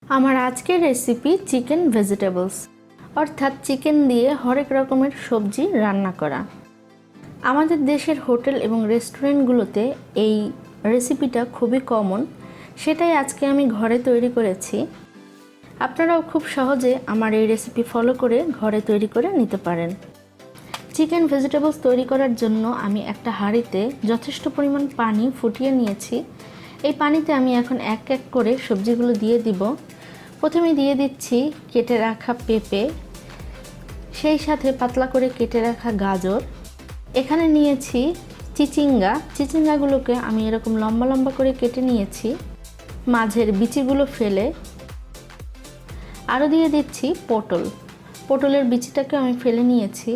আমার আজকের recipe chicken vegetables অর্থাৎ চিকেন দিয়ে হরেক রকমের সবজি রান্না করা। আমাদের দেশের হোটেল এবং রেস্টুরেন্টগুলোতে এই রেসিপিটা খুবই কমন, সেটাই আজকে আমি ঘরে তৈরি করেছি। আপনারাও খুব সহজে আমার এই রেসিপি ফলো করে ঘরে তৈরি করে নিতে পারেন। চিকেন ভেজিটেবলস তৈরি করার জন্য আমি একটা হাঁড়িতে যথেষ্ট পরিমাণ পানি ফুটিয়ে নিয়েছি। এই পানিতে আমি এখন এক এক করে সবজিগুলো দিয়ে দিব। প্রথমে দিয়ে দিচ্ছি কেটে রাখা পেঁপে, সেই সাথে পাতলা করে কেটে রাখা গাজর। এখানে নিয়েছি চিচিঙ্গাগুলোকে আমি এরকম লম্বা লম্বা করে কেটে নিয়েছি, মাঝের বিচিগুলো ফেলে। আরও দিয়ে দিচ্ছি পটলের বিচিটাকে আমি ফেলে নিয়েছি।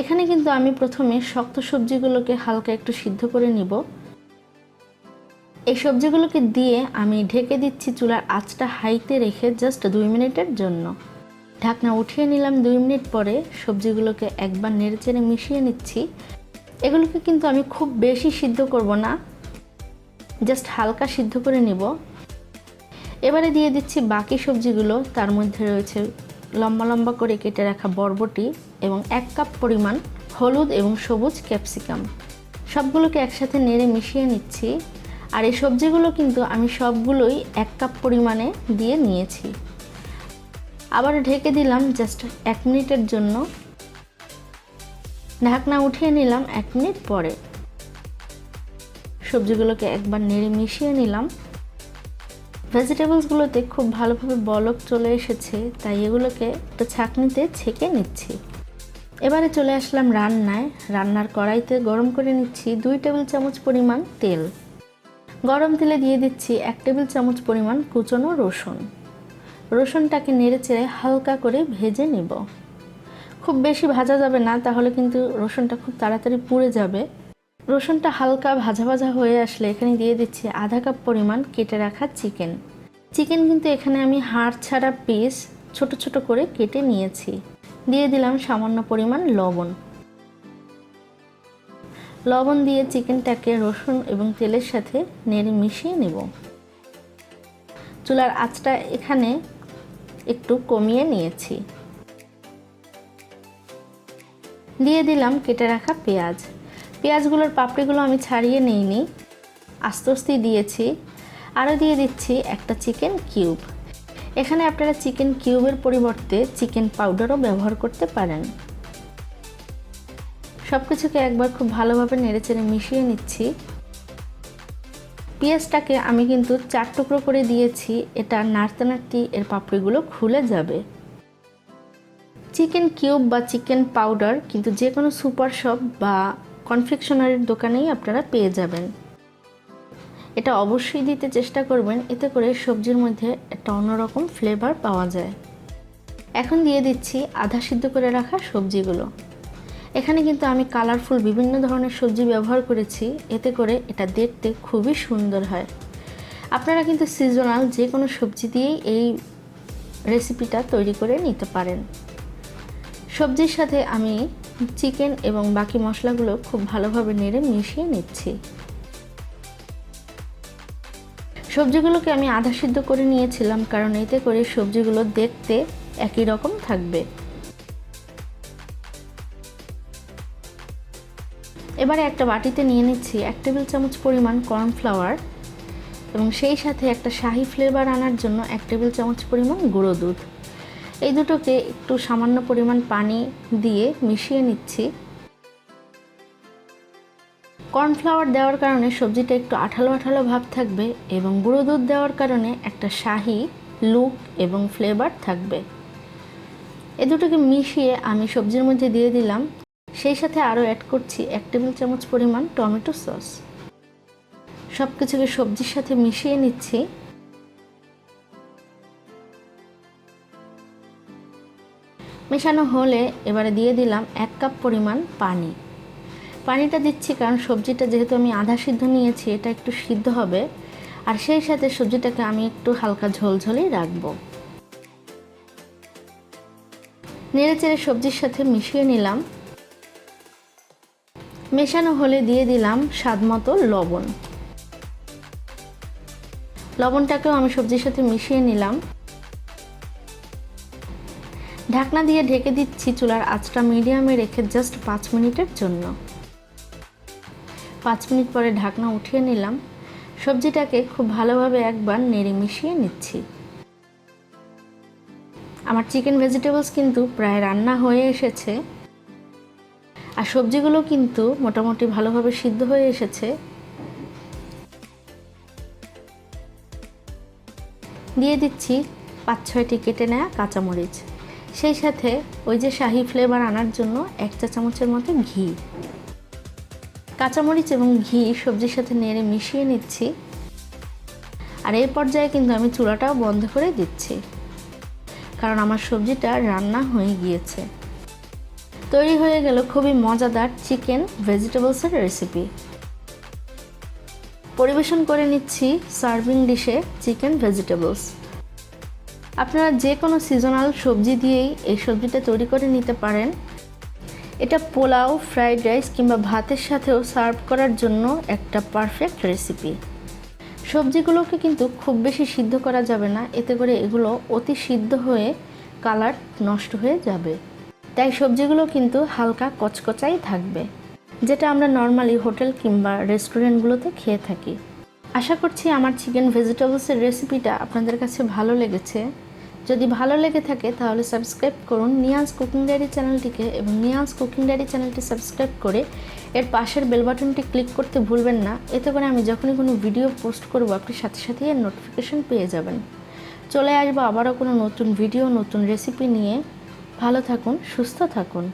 এখানে কিন্তু আমি প্রথমে শক্ত সবজিগুলোকে হালকা একটু সিদ্ধ করে নিব। এই সবজিগুলোকে দিয়ে আমি ঢেকে দিচ্ছি চুলার আঁচটা হাইতে রেখে জাস্ট 2 মিনিটের জন্য। ঢাকনা উঠিয়ে নিলাম। 2 মিনিট পরে সবজিগুলোকে একবার নেড়েচেড়ে মিশিয়ে নিচ্ছি। এগুলোকে কিন্তু আমি খুব বেশি সিদ্ধ করব না, জাস্ট হালকা সিদ্ধ করে নিব। এবারে দিয়ে দিচ্ছি বাকি সবজিগুলো। তার মধ্যে রয়েছে লম্বা লম্বা করে কেটে রাখা বরবটি এবং 1 কাপ পরিমাণ হলুদ এবং সবুজ ক্যাপসিকাম। সবগুলোকে একসাথে নেড়ে মিশিয়ে নিচ্ছি। আর এই সবজিগুলো কিন্তু আমি সবগুলোই 1 কাপ পরিমাণে দিয়ে নিয়েছি। আবার ঢেকে দিলাম জাস্ট 1 মিনিটের জন্য। ঢাকনা উঠিয়ে নিলাম 1 মিনিট পরে। সবজিগুলোকে একবার নেড়ে মিশিয়ে নিলাম। ভেজিটেবলসগুলোতে খুব ভালোভাবে বলক চলে এসেছে, তাই এগুলোকে একটা ছাঁকনিতে ছেঁকে নিচ্ছি। এবারে চলে আসলাম রান্নার কড়াইতে গরম করে নিচ্ছি 2 টেবিল চামচ পরিমাণ তেল। গরম তেলে দিয়ে দিচ্ছি 1 টেবিল চামচ পরিমাণ কুচনো রসুনটাকে নেড়েচেড়ে হালকা করে ভেজে নিব। খুব বেশি ভাজা যাবে না, তাহলে কিন্তু রসুনটা খুব তাড়াতাড়ি পুড়ে যাবে। রসুনটা হালকা ভাজা ভাজা হয়ে আসলে এখানে দিয়ে দিচ্ছি আধা কাপ পরিমাণ কেটে রাখা চিকেন কিন্তু এখানে আমি হাড় ছাড়া পিস ছোট ছোট করে কেটে নিয়েছি। দিয়ে দিলাম সামান্য পরিমাণ লবণ দিয়ে চিকেনটাকে রসুন এবং তেলের সাথে নেড়ে মিশিয়ে নেব। চুলার আঁচটা এখানে একটু কমিয়ে নিয়েছি। দিয়ে দিলাম কেটে রাখা পেঁয়াজগুলোর পাপড়িগুলো আমি ছাড়িয়ে নিইনি, আস্তে আস্তে দিয়েছি। আরও দিয়ে দিচ্ছি একটা চিকেন কিউব। এখানে আপনারা চিকেন কিউবের পরিবর্তে চিকেন পাউডারও ব্যবহার করতে পারেন। সব কিছুকে একবার খুব ভালোভাবে নেড়েচেড়ে মিশিয়ে নিচ্ছি। পেঁয়াজটাকে আমি কিন্তু 4 টুকরো করে দিয়েছি, এটা নাড়তে নাড়তে এর পাপড়িগুলো খুলে যাবে। চিকেন কিউব বা চিকেন পাউডার কিন্তু যে কোনো সুপার শপ বা কনফেকশনারির দোকানেই আপনারা পেয়ে যাবেন। এটা অবশ্যই দিতে চেষ্টা করবেন, এতে করে সবজির মধ্যে একটা অন্যরকম ফ্লেভার পাওয়া যায়। এখন দিয়ে দিচ্ছি আধা সিদ্ধ করে রাখা সবজিগুলো। এখানে কিন্তু আমি কালারফুল বিভিন্ন ধরনের সবজি ব্যবহার করেছি, এতে করে এটা দেখতে খুবই সুন্দর হয়। আপনারা কিন্তু সিজনাল যে কোনো সবজি দিয়েই এই রেসিপিটা তৈরি করে নিতে পারেন। সবজির সাথে আমি চিকেন এবং বাকি মশলাগুলো খুব ভালোভাবে নেড়ে মিশিয়ে নিচ্ছি। সবজিগুলোকে আমি আধা সিদ্ধ করে নিয়েছিলাম, কারণ এতে করে সবজিগুলো দেখতে একই রকম থাকবে। এবারে একটা বাটিতে নিয়ে নিচ্ছি 1 টেবিল চামচ পরিমাণ কর্নফ্লাওয়ার এবং সেই সাথে একটা শাহি ফ্লেভার আনার জন্য 1 টেবিল চামচ পরিমাণ গুঁড়ো দুধ। এই দুটোকে একটু সামান্য পরিমাণ পানি দিয়ে মিশিয়ে নিচ্ছি। কর্নফ্লাওয়ার দেওয়ার কারণে সবজিটা একটু আঠালো আঠালো ভাব থাকবে এবং গুঁড়ো দুধ দেওয়ার কারণে একটা শাহি লুক এবং ফ্লেভার থাকবে। এই দুটোকে মিশিয়ে আমি সবজির মধ্যে দিয়ে দিলাম। সেই সাথে আরও অ্যাড করছি 1 টেবিল চামচ পরিমাণ টমেটো সস। সব কিছুকে সবজির সাথে মিশিয়ে নিচ্ছি। মেশানো হলে এবারে দিয়ে দিলাম 1 কাপ পরিমাণ পানিটা দিচ্ছি কারণ সবজিটা যেহেতু আমি আধা সিদ্ধ নিয়েছি, এটা একটু সিদ্ধ হবে। আর সেই সাথে সবজিটাকে আমি একটু হালকা ঝোলঝোলেই রাখবো। নেড়েচেড়ে সবজির সাথে মিশিয়ে নিলাম। মেশানো হলে দিয়ে দিলাম স্বাদমতো লবণ। লবণটাকেও আমি সবজির সাথে মিশিয়ে নিলাম। ঢাকনা দিয়ে ঢেকে দিচ্ছি চুলার আঁচটা মিডিয়ামে রেখে জাস্ট 5 মিনিটের জন্য। 5 মিনিট পরে ঢাকনা উঠিয়ে নিলাম। সবজিটাকে খুব ভালোভাবে একবার নেড়ে মিশিয়ে নিচ্ছি। আমার চিকেন ভেজিটেবলস কিন্তু প্রায় রান্না হয়ে এসেছে, আর সবজিগুলো কিন্তু মোটামুটি ভালোভাবে সিদ্ধ হয়ে এসেছে। দিয়ে দিচ্ছি 5-6টি কেটে নেওয়া কাঁচামরিচ, সেই সাথে ওই যে শাহি ফ্লেভার আনার জন্য 1 চা চামচের মতো ঘি। কাঁচামরিচ এবং ঘি সবজির সাথে নেড়ে মিশিয়ে নিচ্ছি। আর এই পর্যায়ে কিন্তু আমি চুলাটাও বন্ধ করে দিচ্ছি, কারণ আমার সবজিটা রান্না হয়ে গিয়েছে। তৈরি হয়ে গেল খুবই মজাদার চিকেন ভেজিটেবলসের রেসিপি। পরিবেশন করে নিচ্ছি সার্ভিং ডিশে চিকেন ভেজিটেবলস। আপনারা যে কোনো সিজনাল সবজি দিয়েই এই সবজিটা তৈরি করে নিতে পারেন। এটা পোলাও, ফ্রাইড রাইস কিংবা ভাতের সাথেও সার্ভ করার জন্য একটা পারফেক্ট রেসিপি। সবজিগুলোকে কিন্তু খুব বেশি সিদ্ধ করা যাবে না, এতে করে এগুলো অতি সিদ্ধ হয়ে কালার নষ্ট হয়ে যাবে। তাই সবজিগুলো কিন্তু হালকা কচকচাই থাকবে, যেটা আমরা নর্মালি হোটেল কিংবা রেস্টুরেন্টগুলোতে খেয়ে থাকি। আশা করছি আমার চিকেন ভেজিটেবলসের রেসিপিটা আপনাদের কাছে ভালো লেগেছে। যদি ভালো লেগে থাকে তাহলে সাবস্ক্রাইব করুন নিয়ান্স কুকিং ডায়েরি চ্যানেলটিকে, এবং নিয়ান্স কুকিং ডায়েরি চ্যানেলটি সাবস্ক্রাইব করে এর পাশের বেল বাটনটি ক্লিক করতে ভুলবেন না। এতে করে আমি যখনই কোনো ভিডিও পোস্ট করব আপনি সাথে সাথেই এর নোটিফিকেশন পেয়ে যাবেন। চলে আসবো আবারও কোনো নতুন ভিডিও, নতুন রেসিপি নিয়ে। ভালো থাকুন, সুস্থ থাকুন।